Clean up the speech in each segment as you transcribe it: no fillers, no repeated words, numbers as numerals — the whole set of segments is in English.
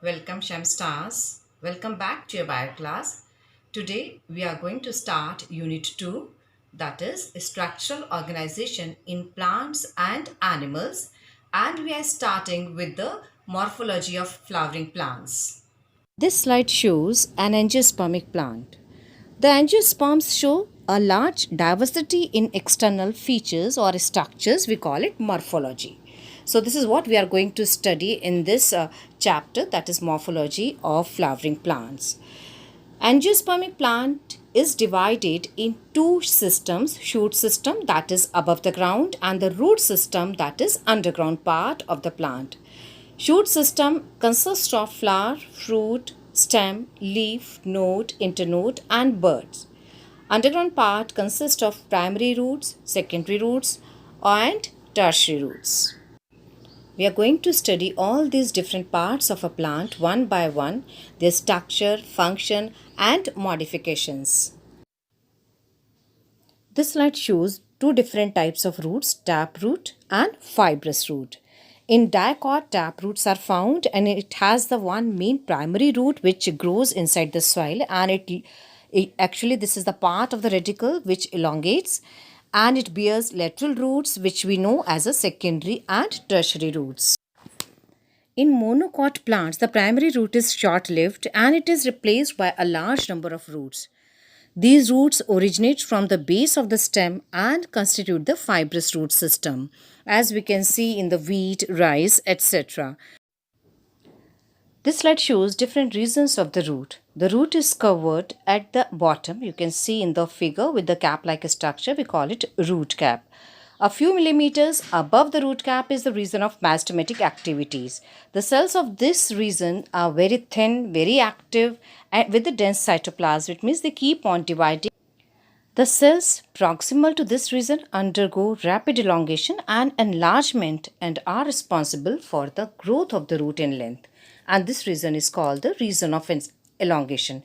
Welcome Shem Stars. Welcome back to your bio class. Today we are going to start Unit 2, that is Structural Organization in Plants and Animals, and we are starting with the Morphology of Flowering Plants. This slide shows an angiospermic plant. The angiosperms show a large diversity in external features or structures. We call it morphology. So this is what we are going to study in this chapter, that is morphology of flowering plants. Angiospermic plant is divided in two systems, shoot system that is above the ground and the root system that is underground part of the plant. Shoot system consists of flower, fruit, stem, leaf, node, internode and buds. Underground part consists of primary roots, secondary roots and tertiary roots. We are going to study all these different parts of a plant one by one, their structure, function and modifications. This slide shows two different types of roots, taproot and fibrous root. In dicot, taproots are found and it has the one main primary root which grows inside the soil, and actually this is the part of the radicle which elongates, and it bears lateral roots which we know as a secondary and tertiary roots. In monocot plants, the primary root is short-lived and it is replaced by a large number of roots. These roots originate from the base of the stem and constitute the fibrous root system, as we can see in the wheat, rice, etc. This slide shows different regions of the root. The root is covered at the bottom. You can see in the figure with the cap-like structure. We call it root cap. A few millimeters above the root cap is the region of meristematic activities. The cells of this region are very thin, very active, and with a dense cytoplasm. It means they keep on dividing. The cells proximal to this region undergo rapid elongation and enlargement and are responsible for the growth of the root in length. And this region is called the region of elongation.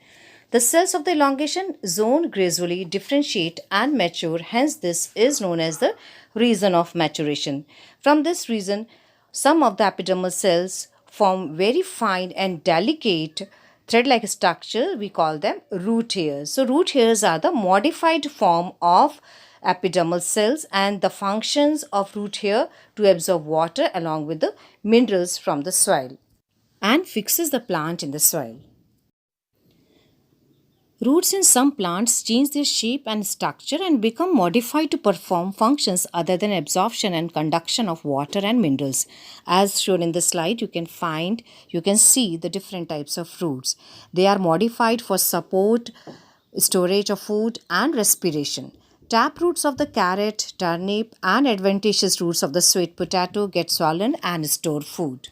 The cells of the elongation zone gradually differentiate and mature, hence this is known as the region of maturation. From this region, some of the epidermal cells form very fine and delicate thread-like structure. We call them root hairs. So root hairs are the modified form of epidermal cells and the functions of root hair to absorb water along with the minerals from the soil and fixes the plant in the soil. Roots in some plants change their shape and structure and become modified to perform functions other than absorption and conduction of water and minerals. As shown in the slide, you can see the different types of roots. They are modified for support, storage of food and respiration. Tap roots of the carrot, turnip and adventitious roots of the sweet potato get swollen and store food.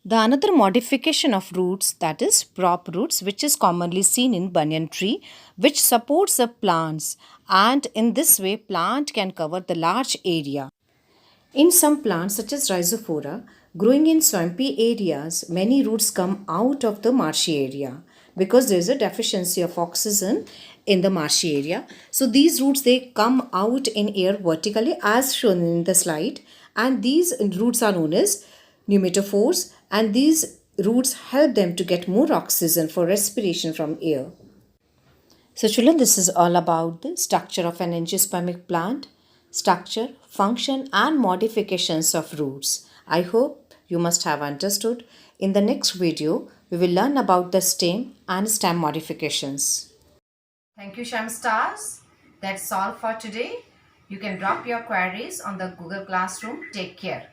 The another modification of roots, that is prop roots, which is commonly seen in banyan tree, which supports the plants, and in this way plant can cover the large area. In some plants such as rhizophora, growing in swampy areas, many roots come out of the marshy area because there is a deficiency of oxygen in the marshy area. So these roots, they come out in air vertically as shown in the slide, and these roots are known as pneumatophores, and these roots help them to get more oxygen for respiration from air. So children, this is all about the structure of an angiospermic plant, structure, function and modifications of roots. I hope you must have understood. In the next video, we will learn about the stem and stem modifications. Thank you, Sham Stars. That's all for today. You can drop your queries on the Google Classroom. Take care.